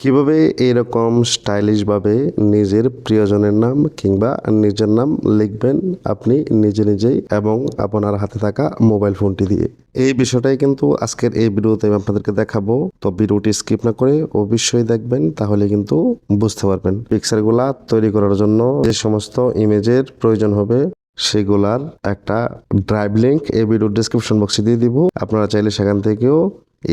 কিভাবে এরকম স্টাইলিশভাবে নিজের প্রিয়জনের নাম কিংবা নিজের নাম লিখবেন আপনি নিজে নিজেই এবং আপনার হাতে থাকা মোবাইল ফোনটি দিয়ে। এই বিষয়টাই কিন্তু আজকের এই ভিডিওতে আমি আপনাদেরকে দেখাবো। তো ভিডিওটি স্কিপ না করে অবশ্যই দেখবেন, তাহলে কিন্তু বুঝতে পারবেন। পিকচারগুলা তৈরি করার জন্য যে সমস্ত ইমেজের প্রয়োজন হবে সেগুলার একটা ড্রাইভ লিংক এই ভিডিওর ডেসক্রিপশন বক্সে দিয়ে দিব। আপনারা চাইলে সেখান থেকেও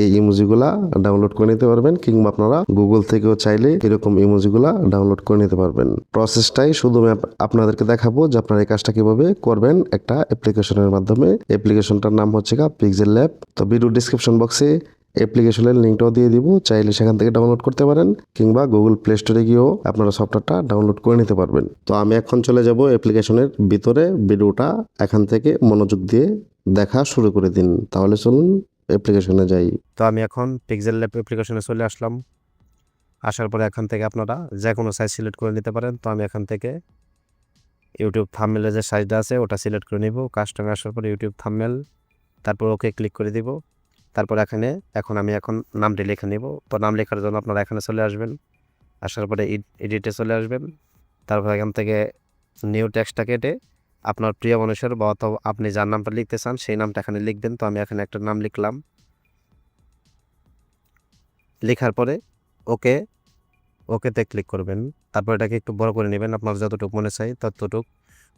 এই ইমোজিগুলা ডাউনলোড করে নিতে পারবেন, কিংবা আপনারা গুগল থেকেও চাইলে এরকম ইমোজিগুলা ডাউনলোড করে নিতে পারবেন। প্রসেসটাই শুধু আমি আপনাদেরকে দেখাবো যে আপনারা এই কাজটা কিভাবে করবেন একটা অ্যাপ্লিকেশনের মাধ্যমে। অ্যাপ্লিকেশনটার নাম হচ্ছে পিক্সেল ল্যাব। তো ভিডিও ডিসক্রিপশন বক্সে অ্যাপ্লিকেশনের লিঙ্কটাও দিয়ে দিব, চাইলে সেখান থেকে ডাউনলোড করতে পারেন, কিংবা গুগল প্লে স্টোরে গিয়েও আপনারা সফটওয়্যারটা ডাউনলোড করে নিতে পারবেন। তো আমি এখন চলে যাব অ্যাপ্লিকেশনের ভিতরে। ভিডিওটা এখান থেকে মনোযোগ দিয়ে দেখা শুরু করে দিন। তাহলে চলুন অ্যাপ্লিকেশনে যাই। তো আমি এখন পিক্সেল ল্যাব অ্যাপ্লিকেশনে চলে আসলাম। আসার পরে এখান থেকে আপনারা যে কোনো সাইজ সিলেক্ট করে নিতে পারেন। তো আমি এখান থেকে ইউটিউব থাম্বনেলের যে সাইজটা আছে ওটা সিলেক্ট করে নিব। কাস্টমে আসার পরে ইউটিউব থাম্বনেল, তারপর ওকে ক্লিক করে দিব। তারপর এখন আমি নামটি লিখে নিব। তো নাম লেখার জন্য আপনারা এখানে চলে আসবেন। আসার পরে এডিটে চলে আসবেন। তারপর এখান থেকে নিউ টেক্সটটা কেটে আপনার প্রিয় মানুষের বা অথবা আপনি যার নামটা লিখতে চান সেই নামটা এখানে লিখবেন। তো আমি এখানে একটা নাম লিখলাম। লেখার পরে ওকে ওকেতে ক্লিক করবেন। তারপর এটাকে একটু বড় করে নেবেন, আপনার যতটুকু মনে চাই ততটুকু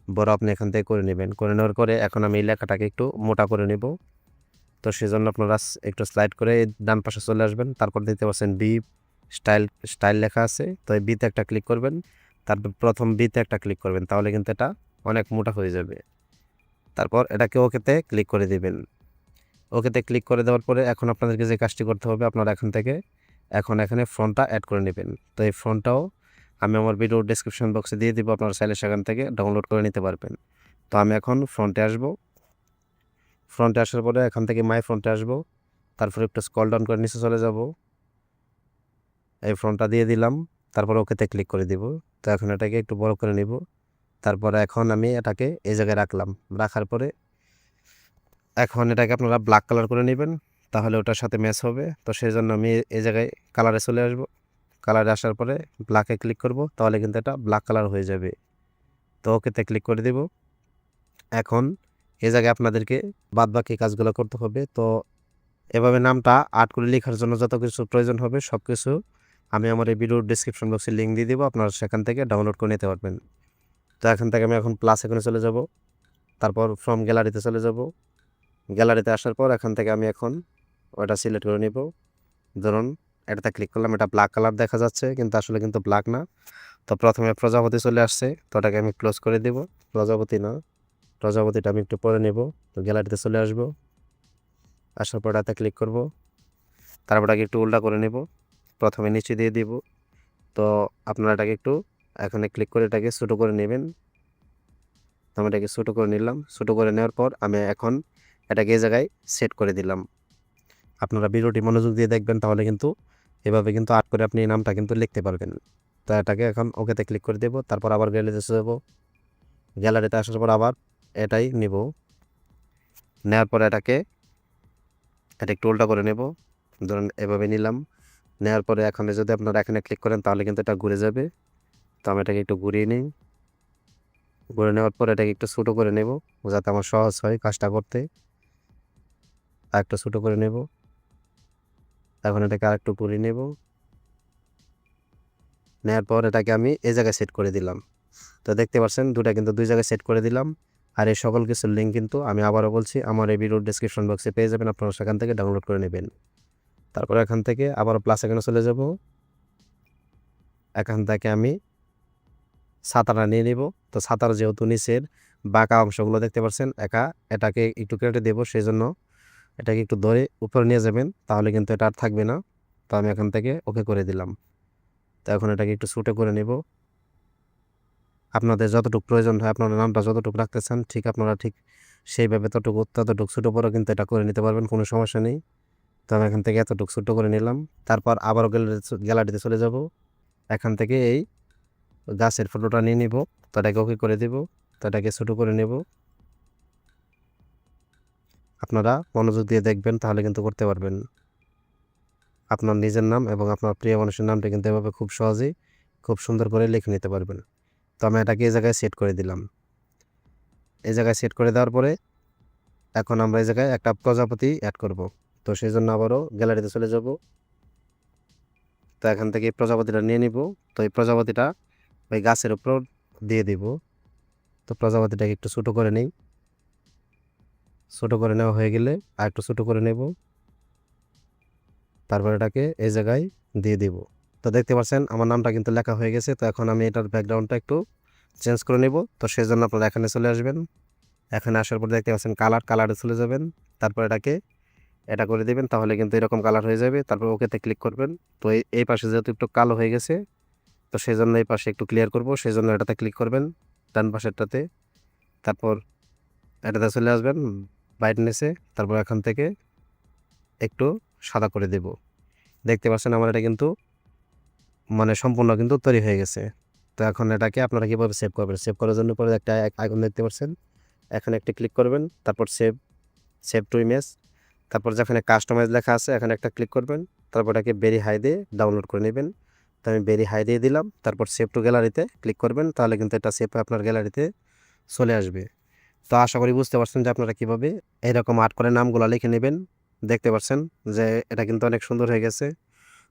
বড় আপনি এখান থেকে করে নেবেন। করে নেওয়ার পরে এখন আমি এই লেখাটাকে একটু মোটা করে নেব। তো সেজন্য আপনারা একটু স্লাইড করে ডান পাশে চলে আসবেন। তারপর দেখতে পাচ্ছেন বি স্টাইল স্টাইল লেখা আছে। তো এই বিতে একটা ক্লিক করবেন। তারপর প্রথম বিতে একটা ক্লিক করবেন, তাহলে কিন্তু এটা অনেক মোটা হয়ে যাবে। তারপর এটাকে ওকেতে ক্লিক করে দিবেন। ওকেতে ক্লিক করে দেওয়ার পরে এখন আপনাদেরকে যে কাজটি করতে হবে, আপনারা এখানে ফন্টটা অ্যাড করে নেবেন। তো এই ফন্টটাও আমি আমার ভিডিও ডেসক্রিপশন বক্সে দিয়ে দিব, আপনারা চাইলে সেখান থেকে ডাউনলোড করে নিতে পারবেন। তো আমি এখন ফ্রন্টে আসব। ফ্রন্টে আসার পরে এখান থেকে মাই ফ্রন্টে আসব। তারপরে একটু স্ক্রল ডাউন করে নিচে চলে যাব। এই ফ্রন্টটা দিয়ে দিলাম। তারপর ওকেতে ক্লিক করে দিব। তো এখন এটাকে একটু বড় করে নিব। তারপরে এখন আমি এটাকে এই জায়গায় রাখলাম। রাখার পরে এখন এটাকে আপনারা ব্ল্যাক কালার করে নেবেন, তাহলে ওটার সাথে ম্যাচ হবে। তো সেই জন্য আমি এই জায়গায় কালারে চলে আসব। কালারে আসার পরে ব্ল্যাকে ক্লিক করব, তাহলে কিন্তু এটা ব্ল্যাক কালার হয়ে যাবে। তো ওকেতে ক্লিক করে দিব। এখন এই জায়গায় আপনাদেরকে বাদবাকি কাজগুলো করতে হবে। তো এভাবে নামটা আর্ট করে লেখার জন্য যত কিছু প্রয়োজন হবে সব কিছু আমি আমার এই ভিডিওর ডেসক্রিপশন বক্সে লিঙ্ক দিয়ে দিব, আপনারা সেখান থেকে ডাউনলোড করে নিতে পারবেন। তো এখান থেকে আমি এখন প্লাস এখানে চলে যাব। তারপর ফ্রম গ্যালারিতে চলে যাব। গ্যালারিতে আসার পর এখান থেকে আমি এখন ওটা সিলেক্ট করে নিব। ধরুন এটাতে ক্লিক করলাম, এটা ব্ল্যাক কালার দেখা যাচ্ছে কিন্তু আসলে কিন্তু ব্ল্যাক না। তো প্রথমে প্রজাপতি চলে আসছে, তো ওটাকে আমি ক্লোজ করে দেব। প্রজাপতি না, প্রজাপতিটা আমি একটু পরে নেব। তো গ্যালারিতে চলে আসব। আসার পর এটাতে ক্লিক করব। তারপর এটাকে একটু উল্টা করে নেব। প্রথমে নিচে দিয়ে দিব। তো আপনারা এটাকে একটু এখানে ক্লিক করে এটাকে ছোটো করে নেবেন। তো আমি এটাকে ছোটো করে নিলাম। ছোটো করে নেওয়ার পর আমি এখন এটাকে এই জায়গায় সেট করে দিলাম। আপনারা ভিডিওটি মনোযোগ দিয়ে দেখবেন, তাহলে কিন্তু এভাবে কিন্তু আর্ট করে আপনি এই নামটা কিন্তু লিখতে পারবেন। তো এটাকে এখন ওকেতে ক্লিক করে দেব। তারপর আবার গ্যালারিতে চলে যাব। গ্যালারিতে আসার পর আবার এটাই নিব। নেওয়ার পর এটা একটু উল্টা করে নেব। ধরুন এভাবে নিলাম। নেওয়ার পরে যদি আপনারা এখানে ক্লিক করেন তাহলে কিন্তু এটা ঘুরে যাবে। তো আমি এটাকে একটু ঘুরিয়ে নিই। ঘুরে নেওয়ার পর এটাকে একটু ছোটো করে নেব, যাতে আমার সহজ হয় কাজটা করতে। আর একটু ছোটো করে নেব। এখন এটাকে আর একটু ঘুরিয়ে নেব। নেওয়ার পর এটাকে আমি এই জায়গায় সেট করে দিলাম। তো দেখতে পাচ্ছেন দুটা কিন্তু দুই জায়গায় সেট করে দিলাম। আর এই সকল কিছুর লিঙ্ক কিন্তু আমি আবারও বলছি আমার এই ভিডিওর ডেসক্রিপশন বক্সে পেয়ে যাবেন, আপনারা সেখান থেকে ডাউনলোড করে নেবেন। তারপর এখান থেকে আবারও প্লাস এখানে চলে যাব। এখান থেকে আমি ছাতাটা নিয়ে নিব। তো ছাতার যেহেতু নিচের বাঁকা অংশগুলো দেখতে পাচ্ছেন, এটাকে একটু কেটে দেবো, সেই জন্য এটাকে একটু ধরে উপরে নিয়ে যাবেন, তাহলে কিন্তু এটা আর থাকবে না। তো আমি এখান থেকে ওকে করে দিলাম। তো এখন এটাকে একটু ছোটো করে নেব। আপনাদের যতটুকু প্রয়োজন হয়, আপনারা নামটা যতটুকু রাখতে চান আপনারা ঠিক সেইভাবে ততটুকু ছোটো বড়ো কিন্তু এটা করে নিতে পারবেন, কোনো সমস্যা নেই। তো আমি এখান থেকে এতটুকু ছোটো করে নিলাম। তারপর আবারও গ্যালারিতে চলে যাব। এখান থেকে এই গাছের ফটোটা নিয়ে নিব। তো এটাকে ওকে করে দেব। তো এটাকে ছোটো করে নেব। আপনারা মনোযোগ দিয়ে দেখবেন, তাহলে কিন্তু করতে পারবেন। আপনার নিজের নাম এবং আপনার প্রিয় মানুষের নামটা কিন্তু এভাবে খুব সহজেই খুব সুন্দর করে লিখে নিতে পারবেন। তো আমি এটাকে এই জায়গায় সেট করে দিলাম। এই জায়গায় সেট করে দেওয়ার পরে এখন আমরা এই জায়গায় একটা প্রজাপতি অ্যাড করব। তো সেই জন্য আবারও গ্যালারিতে চলে যাব। তো এখান থেকে এই প্রজাপতিটা নিয়ে নিব। তো এই প্রজাপতিটা ওই গাছের উপর দিয়ে দিব। তো প্রজাপতিটাকে একটু ছোটো করে নিই। ছোটো করে নেওয়া হয়ে গেলে আর একটু ছোটো করে নেব। তারপর এটাকে এই জায়গায় দিয়ে দিব। তো দেখতে পাচ্ছেন আমার নামটা কিন্তু লেখা হয়ে গেছে। তো এখন আমি এটার ব্যাকগ্রাউন্ডটা একটু চেঞ্জ করে নেব। তো সেই জন্য আপনারা এখানে চলে আসবেন। এখানে আসার পর দেখতে পাচ্ছেন কালারে চলে যাবেন। তারপর এটা করে দিবেন, তাহলে কিন্তু এরকম কালার হয়ে যাবে। তারপর ওকেতে ক্লিক করবেন। তো এই পাশে যেহেতু একটু কালো হয়ে গেছে, তো সেই জন্য এই পাশে একটু ক্লিয়ার করব, সেই জন্য এটাতে ক্লিক করবেন ডান পাশেরটাতে। তারপর এটাতে চলে আসবেন ব্রাইটনেসে। তারপর এখান থেকে একটু সাদা করে দেব। দেখতে পাচ্ছেন আমার এটা কিন্তু মানে সম্পূর্ণ কিন্তু তৈরি হয়ে গেছে। তো এখন এটাকে আপনারা কীভাবে সেভ করবেন? সেভ করার জন্য পরে একটা আইকন দেখতে পাচ্ছেন, এখানে একটি ক্লিক করবেন। তারপর সেভ টু ইমেজ, তারপর যেখানে কাস্টমাইজ লেখা আছে এখানে একটা ক্লিক করবেন। তারপর এটাকে ভেরি হাই দিয়ে ডাউনলোড করে নেবেন। তো আমি ভেরি হাই দিয়ে দিলাম। তারপর সেভ টু গ্যালারিতে ক্লিক করবেন, তাহলে কিন্তু এটা সেভ হয়ে আপনার গ্যালারিতে চলে আসবে। তো আশা করি বুঝতে পারছেন যে আপনারা কীভাবে এরকম আর্ট করে নামগুলো লিখে নেবেন। দেখতে পাচ্ছেন যে এটা কিন্তু অনেক সুন্দর হয়ে গেছে।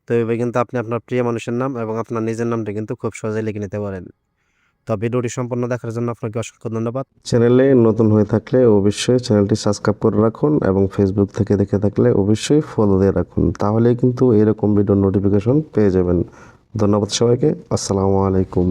তো এভাবে কিন্তু আপনি আপনার প্রিয় মানুষের নাম এবং আপনার নিজের নামটা কিন্তু খুব সহজেই লিখে নিতে পারেন। তো ভিডিওটি সম্পূর্ণ দেখার জন্য আপনাকে অসংখ্য ধন্যবাদ। চ্যানেলে নতুন হয়ে থাকলে অবশ্যই চ্যানেলটি সাবস্ক্রাইব করে রাখুন এবং ফেসবুক থেকে দেখে থাকলে অবশ্যই ফলো দিয়ে রাখুন, তাহলেই কিন্তু এরকম ভিডিওর নোটিফিকেশন পেয়ে যাবেন। ধন্যবাদ সবাইকে। আসসালামু আলাইকুম।